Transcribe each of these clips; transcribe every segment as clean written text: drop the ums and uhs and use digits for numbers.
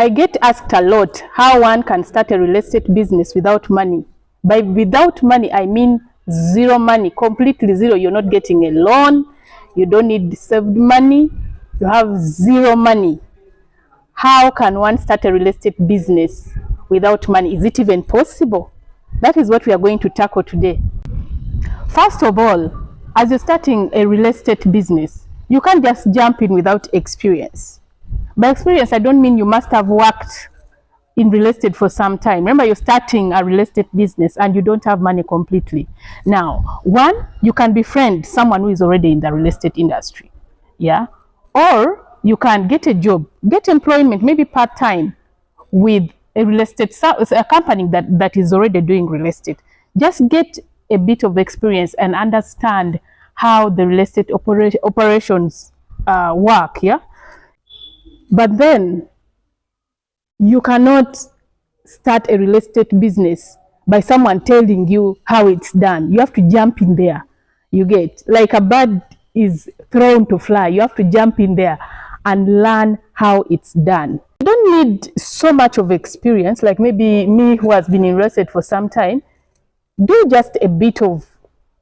I get asked a lot how one can start a real estate business without money. By without money, I mean zero money, completely zero. You're not getting a loan. You don't need saved money. You have zero money. How can one start a real estate business without money? Is it even possible? That is what we are going to tackle today. First of all, as you're starting a real estate business, you can't just jump in without experience. By experience, I don't mean you must have worked in real estate for some time. Remember, you're starting a real estate business and you don't have money completely. Now, one, you can befriend someone who is already in the real estate industry. Yeah. Or you can get a job, get employment, maybe part-time with a real estate, a company that is already doing real estate. Just get a bit of experience and understand how the real estate operations work. Yeah. But then you cannot start a real estate business by someone telling you how it's done. You have to jump in there. You get, like a bird is thrown to fly. You have to jump in there and learn how it's done. You don't need so much of experience, like maybe me who has been in real estate for some time. Do just a bit of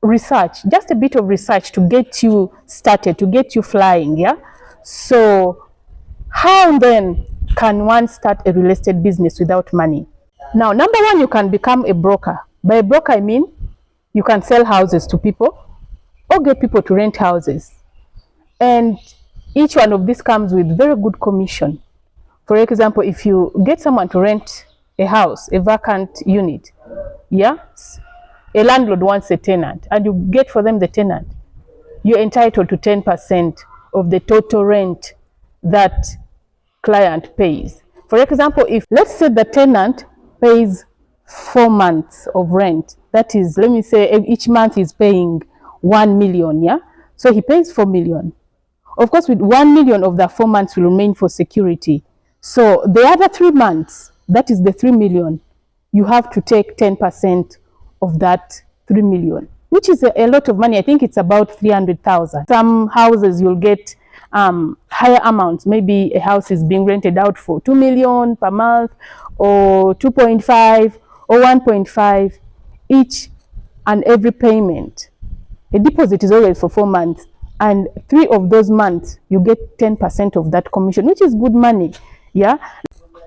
research, to get you started, to get you flying. Yeah. So how then can one start a real estate business without money? Now, number one, you can become a broker. By a broker, I mean you can sell houses to people or get people to rent houses. And each one of these comes with very good commission. For example, if you get someone to rent a house, a vacant unit, yeah, a landlord wants a tenant and you get for them the tenant, you're entitled to 10% of the total rent that client pays. For example, if let's say the tenant pays 4 months of rent, that is, let me say each month is paying 1 million, yeah? So he pays 4 million. Of course, with 1 million of the 4 months will remain for security. So the other 3 months, that is the 3 million, you have to take 10% of that 3 million, which is a lot of money. I think it's about 300,000. Some houses you'll get higher amounts. Maybe a house is being rented out for 2 million per month, or 2.5 or 1.5 each and every payment. A deposit is always for 4 months, and 3 of those months you get 10% of that commission, which is good money. Yeah.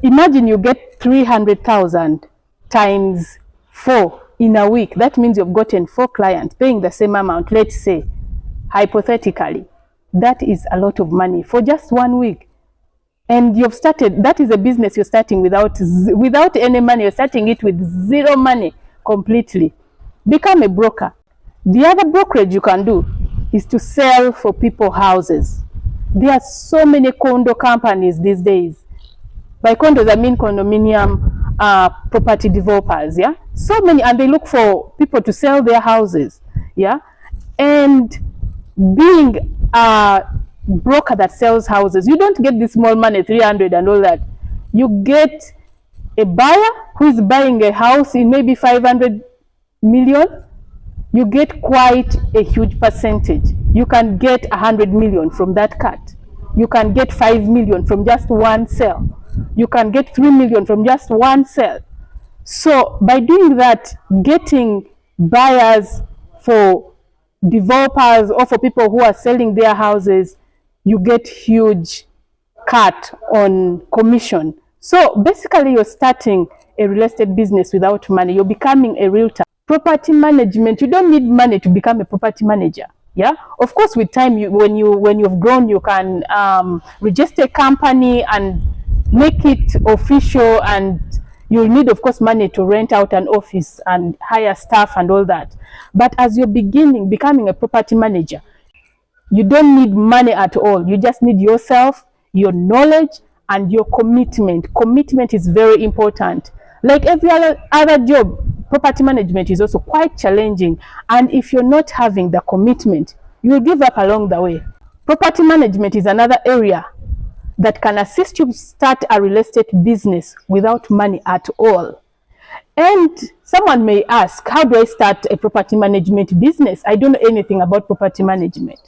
Imagine you get 300,000 times 4 in a week. That means you've gotten 4 clients paying the same amount. Let's say, hypothetically, that is a lot of money for just 1 week. And you've started, that is a business you're starting without any money. You're starting it with zero money completely. Become a broker. The other brokerage you can do is to sell for people houses. There are so many condo companies these days. By condos, I mean condominium property developers. Yeah, so many, and they look for people to sell their houses. Yeah, and being a broker that sells houses, you don't get the small money, 300 and all that. You get a buyer who is buying a house in maybe 500 million. You get quite a huge percentage. You can get 100 million from that cut. You can get 5 million from just one sale. You can get 3 million from just one sale. So by doing that, getting buyers for developers or for people who are selling their houses, you get huge cut on commission. So basically you're starting a real estate business without money. You're becoming a realtor. Property management, you don't need money to become a property manager. Yeah, of course, with time, when you've grown, you can register a company and make it official, and you'll need, of course, money to rent out an office and hire staff and all that. But as you're becoming a property manager, you don't need money at all. You just need yourself, your knowledge, and your commitment. Commitment is very important. Like every other job, property management is also quite challenging. And if you're not having the commitment, you will give up along the way. Property management is another area that can assist you start a real estate business without money at all. And someone may ask, how do I start a property management business? I don't know anything about property management.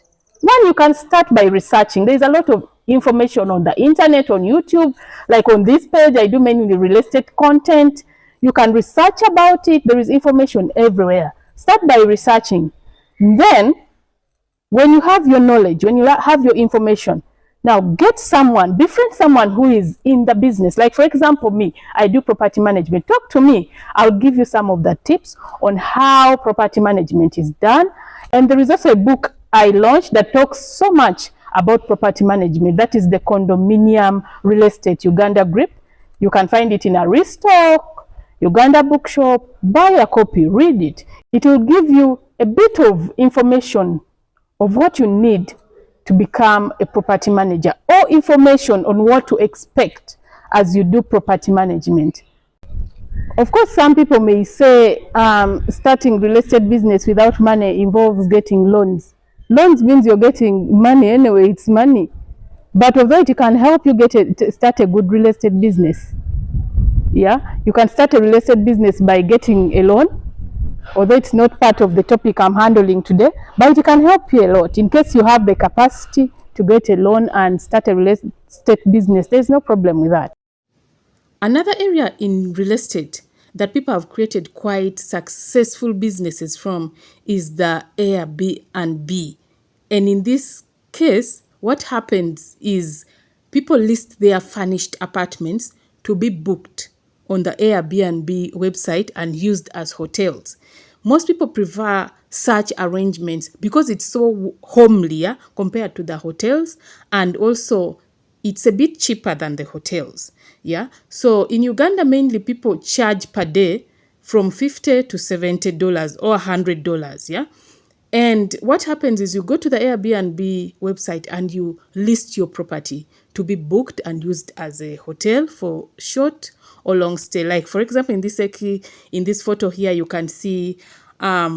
One, you can start by researching. There is a lot of information on the internet, on YouTube, like on this page, I do mainly real estate content. You can research about it. There is information everywhere. Start by researching. Then, when you have your knowledge, when you have your information, now get someone, befriend someone who is in the business. Like for example, me, I do property management. Talk to me. I'll give you some of the tips on how property management is done. And there is also a book I launched that talks so much about property management. That is the Condominium Real Estate Uganda Grip. You can find it in a restock, Uganda bookshop. Buy a copy, read it. It will give you a bit of information of what you need to become a property manager, or information on what to expect as you do property management. Of course, some people may say starting real estate business without money involves getting loans. Loans means you're getting money anyway, it's money. But although it can help you start a good real estate business. Yeah, you can start a real estate business by getting a loan, although it's not part of the topic I'm handling today, but it can help you a lot. In case you have the capacity to get a loan and start a real estate business, there's no problem with that. Another area in real estate that people have created quite successful businesses from is the Airbnb. And in this case, what happens is people list their furnished apartments to be booked on the Airbnb website and used as hotels. Most people prefer such arrangements because it's so homelier compared to the hotels, and also it's a bit cheaper than the hotels. Yeah. So in Uganda, mainly people charge per day from $50 to $70 or $100. Yeah. And what happens is you go to the Airbnb website and you list your property to be booked and used as a hotel for short or long stay. Like for example, in this photo here, you can see I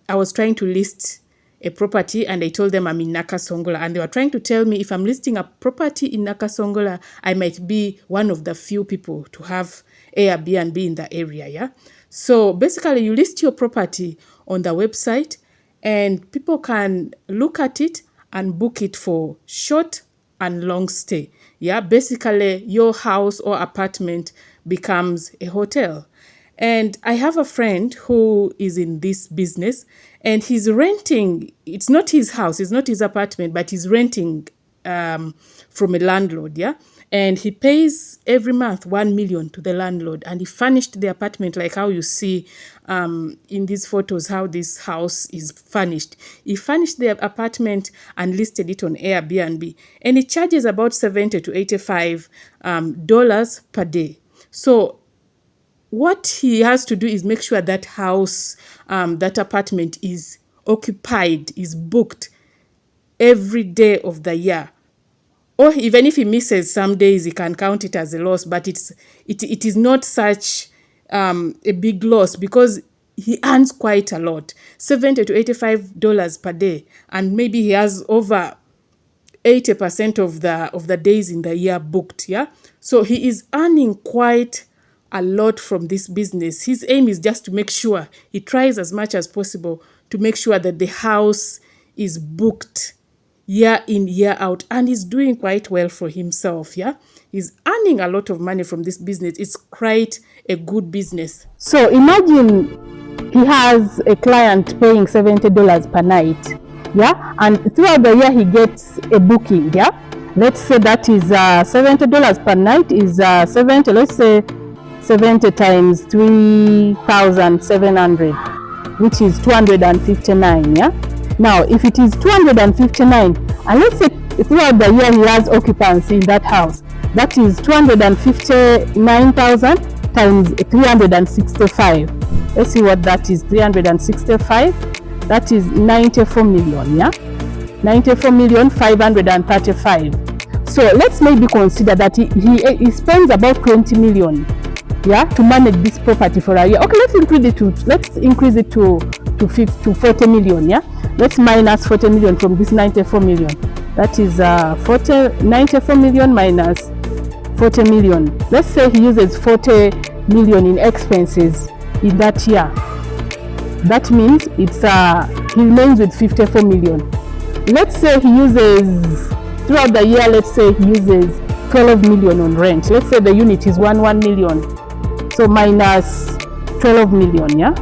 was trying to list a property and I told them I'm in Nakasongola, and they were trying to tell me if I'm listing a property in Nakasongola, I might be one of the few people to have Airbnb in the area. Yeah. So basically you list your property on the website and people can look at it and book it for short and long stay. Yeah. Basically your house or apartment becomes a hotel. And I have a friend who is in this business and he's renting. It's not his house, it's not his apartment, but he's renting from a landlord. Yeah. And he pays every month 1 million to the landlord. And he furnished the apartment like how you see in these photos, how this house is furnished. He furnished the apartment and listed it on Airbnb. And he charges about $70 to $85 dollars per day. So what he has to do is make sure that house, that apartment is occupied, is booked every day of the year. Or even if he misses some days, he can count it as a loss, but it is not such a big loss because he earns quite a lot, $70 to $85 per day, and maybe he has over 80% of the days in the year booked. Yeah, so he is earning quite a lot from this business. His aim is just to make sure he tries as much as possible to make sure that the house is booked year in, year out, and he's doing quite well for himself. Yeah, he's earning a lot of money from this business. It's quite a good business. So imagine he has a client paying $70 per night. Yeah, and throughout the year he gets a booking. Yeah, let's say that is $70 per night is 70. Let's say 70 times 3,700, which is 259. Yeah. Now, if it is 259, and let's say throughout the year he has occupancy in that house, that is 259,000 times 365. Let's see what that is. 365. That is 94 million. Yeah, 94,535,000. So let's maybe consider that he spends about 20 million. Yeah, to manage this property for a year. Okay, let's increase it to 40 million. Yeah, let's minus 40 million from this 94 million. That is 94 million minus 40 million. Let's say he uses 40 million in expenses in that year. That means it's he remains with 54 million. let's say he uses, throughout the year, let's say he uses 12 million on rent. Let's say the unit is 1 million. So minus 12 million, yeah?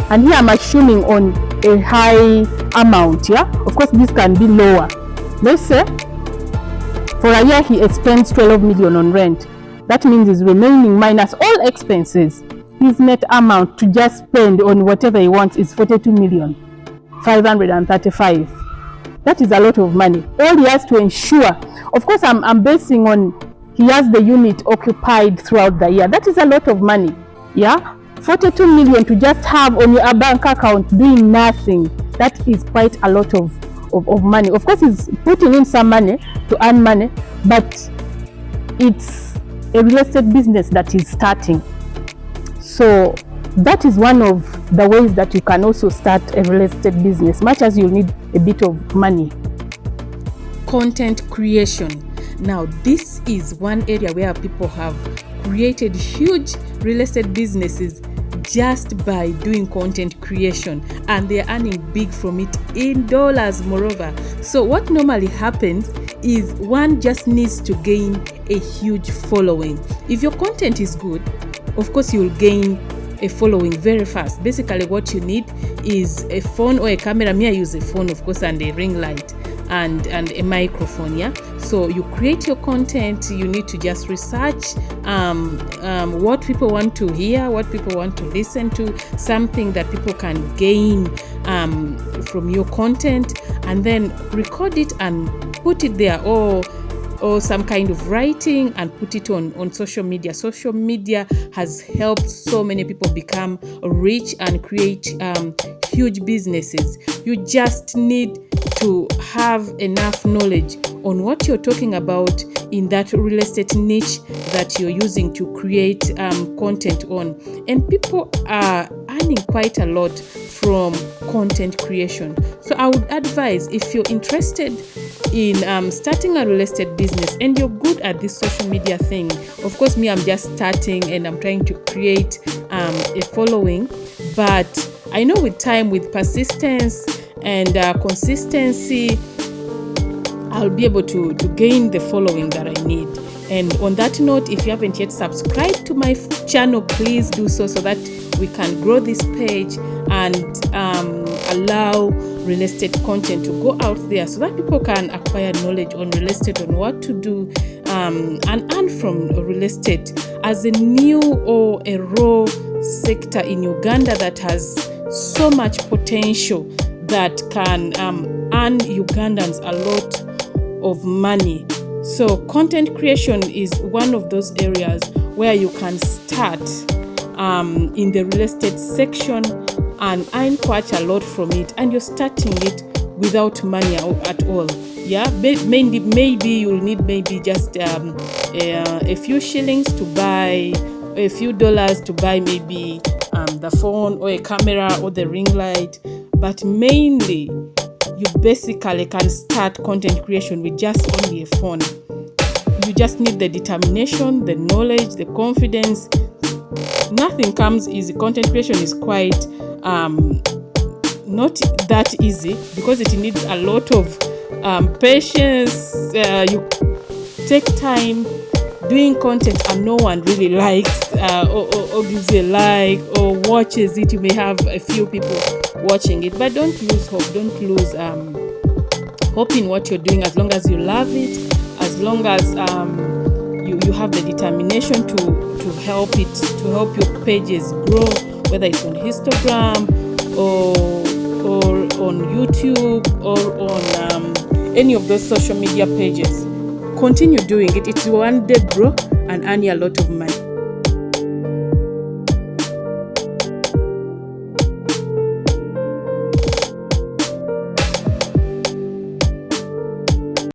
And here I'm assuming on a high amount, yeah? Of course, this can be lower. Let's say for a year he spends 12 million on rent. That means his remaining minus all expenses, his net amount to just spend on whatever he wants is 42 million 535. That is a lot of money. All he has to ensure, of course, I'm basing on he has the unit occupied throughout the year. That is a lot of money, yeah? 42 million to just have on your bank account doing nothing. That is quite a lot of money. Of course, he's putting in some money to earn money, but it's a real estate business that is starting. So that is one of the ways that you can also start a real estate business, much as you need a bit of money. Content creation. Now, this is one area where people have created huge real estate businesses just by doing content creation, and they're earning big from it in dollars moreover. So what normally happens is one just needs to gain a huge following. If your content is good, of course you'll gain a following very fast. Basically what you need is a phone or a camera. Me, I use a phone, of course, and a ring light and a microphone, yeah? So you create your content. You need to just research what people want to hear, what people want to listen to, something that people can gain from your content, and then record it and put it there, or some kind of writing and put it on social media. Social media has helped so many people become rich and create huge businesses. You just need to have enough knowledge on what you're talking about in that real estate niche that you're using to create content on. And people are earning quite a lot from content creation. So I would advise, if you're interested in starting a real estate business and you're good at this social media thing, of course me, I'm just starting and I'm trying to create a following, but I know with time, with persistence and consistency, I'll be able to gain the following that I need. And on that note, if you haven't yet subscribed to my channel, please do so that we can grow this page and allow real estate content to go out there so that people can acquire knowledge on real estate, on what to do and earn from real estate as a new or a raw sector in Uganda that has so much potential that can earn Ugandans a lot of money. So content creation is one of those areas where you can start in the real estate section and earn quite a lot from it, and you're starting it without money at all. Yeah, maybe you'll need maybe just a few shillings to buy, a few dollars to buy maybe the phone or a camera or the ring light, but mainly you basically can start content creation with just only a phone. You just need the determination, the knowledge, the confidence. Nothing comes easy. Content creation is quite not that easy because it needs a lot of patience. You take time doing content and no one really likes or gives you a like or watches it. You may have a few people watching it, but don't lose hope. Don't lose hope in what you're doing, as long as you love it, as long as you have the determination to help it, to help your pages grow, whether it's on Instagram or on YouTube or on any of those social media pages. Continue doing it. It's one day grow and earn a lot of money.